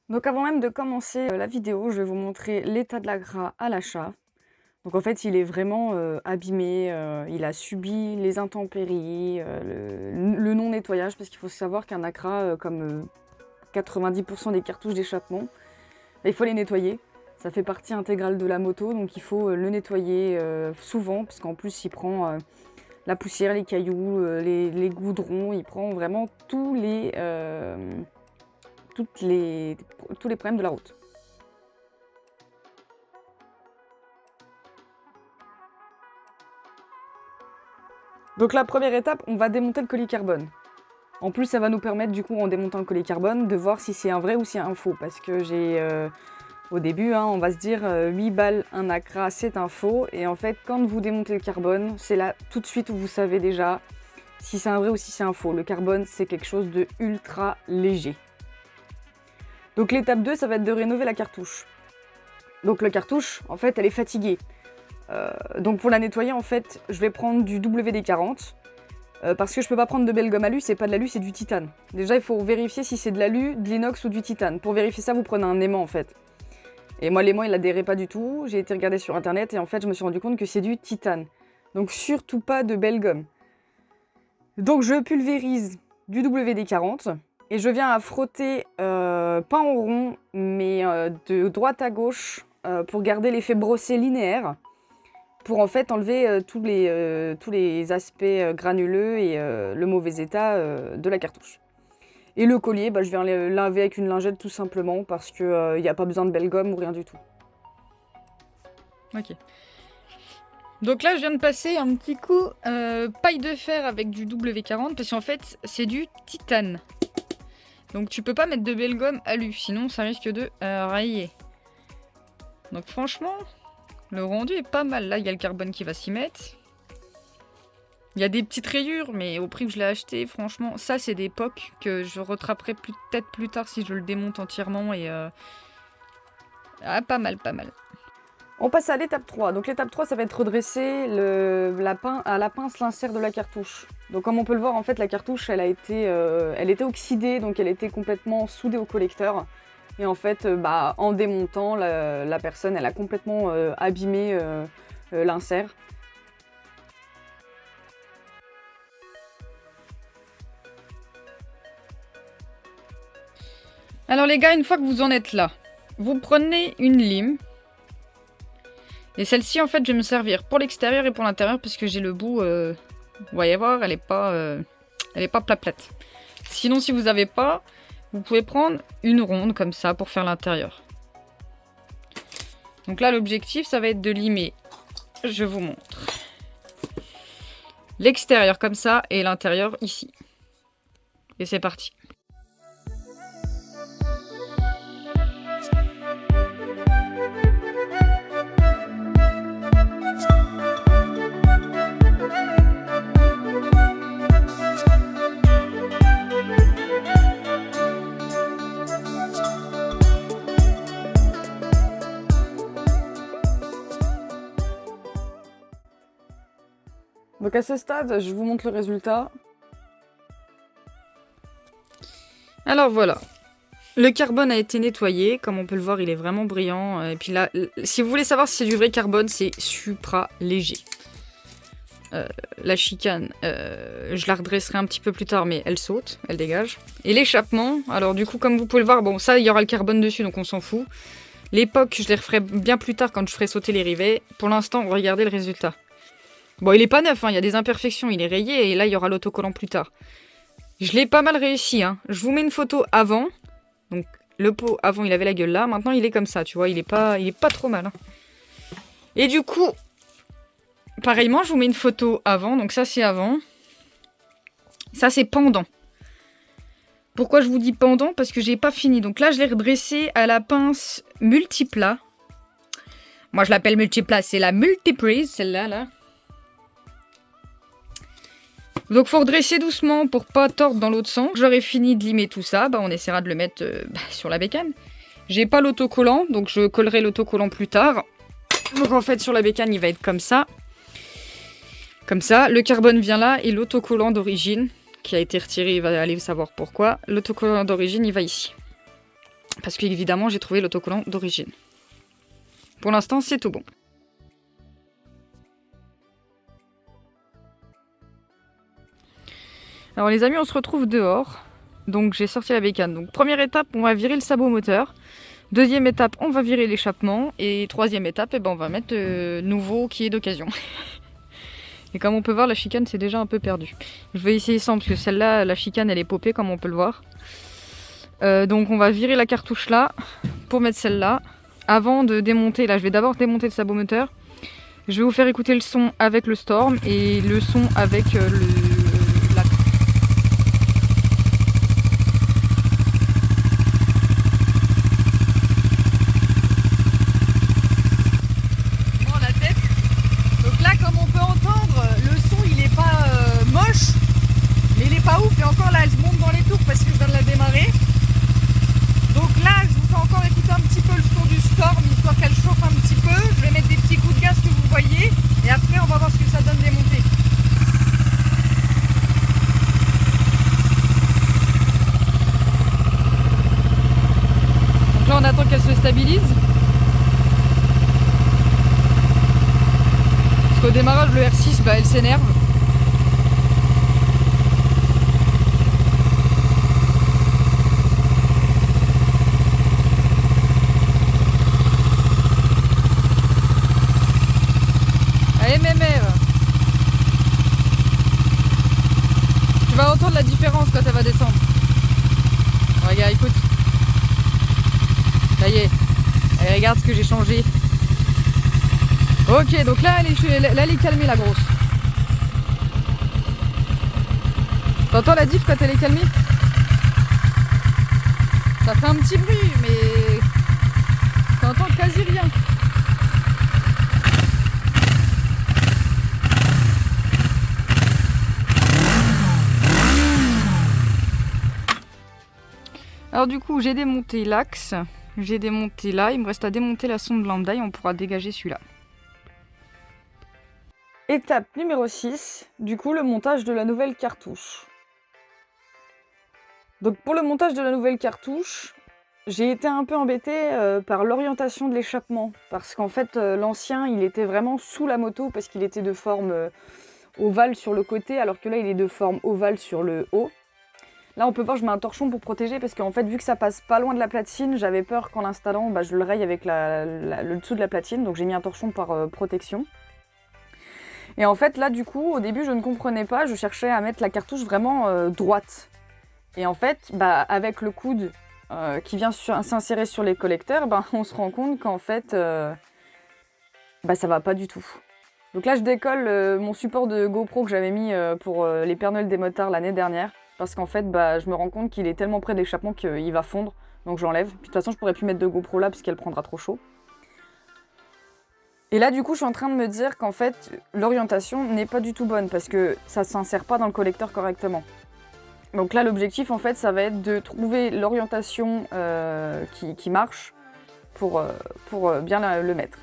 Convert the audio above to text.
Donc avant même de commencer la vidéo, je vais vous montrer l'état de l'agrat à l'achat. Donc en fait, il est vraiment abîmé, il a subi les intempéries, le non-nettoyage, parce qu'il faut savoir qu'un agrat, comme 90% des cartouches d'échappement, il faut les nettoyer. Ça fait partie intégrale de la moto, donc il faut le nettoyer souvent, parce qu'en plus il prend la poussière, les cailloux, les goudrons, il prend vraiment tous les problèmes de la route. Donc la première étape, on va démonter le colis carbone. En plus, ça va nous permettre, du coup, en démontant le colis carbone, de voir si c'est un vrai ou si c'est un faux. Parce que au début, on va se dire 8 balles un acra, c'est un faux. Et en fait, quand vous démontez le carbone, c'est là tout de suite où vous savez déjà si c'est un vrai ou si c'est un faux. Le carbone, c'est quelque chose de ultra léger. Donc l'étape 2, ça va être de rénover la cartouche. Donc la cartouche, en fait, elle est fatiguée. Donc pour la nettoyer, en fait, je vais prendre du WD-40. Parce que je peux pas prendre de belle gomme alu, c'est pas de l'alu, c'est du titane. Déjà, il faut vérifier si c'est de l'alu, de l'inox ou du titane. Pour vérifier ça, vous prenez un aimant en fait. Et moi, l'aimant, il adhérait pas du tout. J'ai été regarder sur internet et en fait, je me suis rendu compte que c'est du titane. Donc surtout pas de belle gomme. Donc je pulvérise du WD-40 et je viens à frotter, pas en rond, mais de droite à gauche pour garder l'effet brossé linéaire. Pour en fait enlever tous les aspects granuleux et le mauvais état de la cartouche. Et le collier, je viens le laver avec une lingette tout simplement parce qu'il n'y a pas besoin de belle gomme ou rien du tout. Ok. Donc là, je viens de passer un petit coup paille de fer avec du W40 parce qu'en fait, c'est du titane. Donc tu peux pas mettre de belle gomme alu, sinon ça risque de rayer. Donc franchement, le rendu est pas mal. Là, il y a le carbone qui va s'y mettre. Il y a des petites rayures, mais au prix que je l'ai acheté, franchement, ça c'est des pocs que je rattraperai peut-être plus tard si je le démonte entièrement. Et pas mal, pas mal. On passe à l'étape 3. Donc l'étape 3, ça va être redresser à la pince l'insert de la cartouche. Donc comme on peut le voir, en fait, la cartouche, elle était oxydée, donc elle était complètement soudée au collecteur. Et en fait, en démontant, la personne, elle a complètement abîmé l'insert. Alors les gars, une fois que vous en êtes là, vous prenez une lime. Et celle-ci, en fait, je vais me servir pour l'extérieur et pour l'intérieur parce que j'ai le bout, vous voyez voir, elle est pas plate. Sinon, si vous n'avez pas, vous pouvez prendre une ronde comme ça pour faire l'intérieur. Donc là, l'objectif, ça va être de limer. Je vous montre. L'extérieur comme ça et l'intérieur ici. Et c'est parti. Donc à ce stade, je vous montre le résultat. Alors voilà. Le carbone a été nettoyé. Comme on peut le voir, il est vraiment brillant. Et puis là, si vous voulez savoir si c'est du vrai carbone, c'est supra léger. La chicane, je la redresserai un petit peu plus tard, mais elle saute, elle dégage. Et l'échappement, alors du coup, comme vous pouvez le voir, bon, ça, il y aura le carbone dessus, donc on s'en fout. L'époque, je les referai bien plus tard quand je ferai sauter les rivets. Pour l'instant, regardez le résultat. Bon, il est pas neuf, il y a des imperfections, il est rayé, et là, il y aura l'autocollant plus tard. Je l'ai pas mal réussi, Je vous mets une photo avant. Donc, le pot, avant, il avait la gueule là. Maintenant, il est comme ça, tu vois, il est pas trop mal. Et du coup, pareillement, je vous mets une photo avant. Donc ça, c'est avant. Ça, c'est pendant. Pourquoi je vous dis pendant? Parce que j'ai pas fini. Donc là, je l'ai redressé à la pince Multipla. Moi, je l'appelle Multipla. C'est la Multiprise, celle-là, là. Donc, faut redresser doucement pour pas tordre dans l'autre sens. J'aurai fini de limer tout ça. On essaiera de le mettre sur la bécane. J'ai pas l'autocollant, donc je collerai l'autocollant plus tard. Donc en fait, sur la bécane, il va être comme ça. Comme ça, le carbone vient là et l'autocollant d'origine, qui a été retiré, il va aller savoir pourquoi. L'autocollant d'origine, il va ici. Parce qu'évidemment, j'ai trouvé l'autocollant d'origine. Pour l'instant, c'est tout bon. Alors les amis, on se retrouve dehors. Donc j'ai sorti la bécane. Donc première étape, on va virer le sabot moteur. Deuxième étape, on va virer l'échappement. Et troisième étape, on va mettre le nouveau qui est d'occasion. Et comme on peut voir, la chicane, c'est déjà un peu perdu. Je vais essayer sans, parce que celle-là, la chicane, elle est popée, comme on peut le voir. Donc on va virer la cartouche là, pour mettre celle-là. Avant de démonter, là, je vais d'abord démonter le sabot moteur. Je vais vous faire écouter le son avec le Storm et le son avec la... Pas ouf, et encore là elle se monte dans les tours parce que je viens de la démarrer. Donc là je vous fais encore écouter un petit peu le son du Storm histoire qu'elle chauffe un petit peu. Je vais mettre des petits coups de gaz que vous voyez et après on va voir ce que ça donne démonter. Donc là on attend qu'elle se stabilise. Parce qu'au démarrage le R6 bah, elle s'énerve. Tu vas entendre la différence quand elle va descendre. Regarde, écoute. Ça y est. Allez, regarde ce que j'ai changé. Ok, donc là, elle est calmée, la grosse. T'entends la diff quand elle est calmée? Ça fait un petit bruit, mais t'entends quasi rien. Alors du coup, j'ai démonté l'axe, j'ai démonté là, il me reste à démonter la sonde lambda et on pourra dégager celui-là. Étape numéro 6, du coup le montage de la nouvelle cartouche. Donc pour le montage de la nouvelle cartouche, j'ai été un peu embêtée par l'orientation de l'échappement. Parce qu'en fait, l'ancien, il était vraiment sous la moto parce qu'il était de forme ovale sur le côté, alors que là, il est de forme ovale sur le haut. Là, on peut voir, je mets un torchon pour protéger parce qu'en fait, vu que ça passe pas loin de la platine, j'avais peur qu'en l'installant, bah, je le raye avec le dessous de la platine. Donc j'ai mis un torchon par protection. Et en fait, là, du coup, au début, je ne comprenais pas. Je cherchais à mettre la cartouche vraiment droite. Et en fait, bah, avec le coude qui vient s'insérer sur les collecteurs, bah, on se rend compte qu'en fait, bah, ça va pas du tout. Donc là, je décolle mon support de GoPro que j'avais mis pour les Père Noël des motards l'année dernière. Parce qu'en fait, bah, je me rends compte qu'il est tellement près de l'échappement qu'il va fondre. Donc j'enlève. Puis de toute façon, je pourrais plus mettre de GoPro là parce qu'elle prendra trop chaud. Et là, du coup, je suis en train de me dire qu'en fait, l'orientation n'est pas du tout bonne parce que ça ne s'insère pas dans le collecteur correctement. Donc là, l'objectif, en fait, ça va être de trouver l'orientation qui marche pour bien le mettre.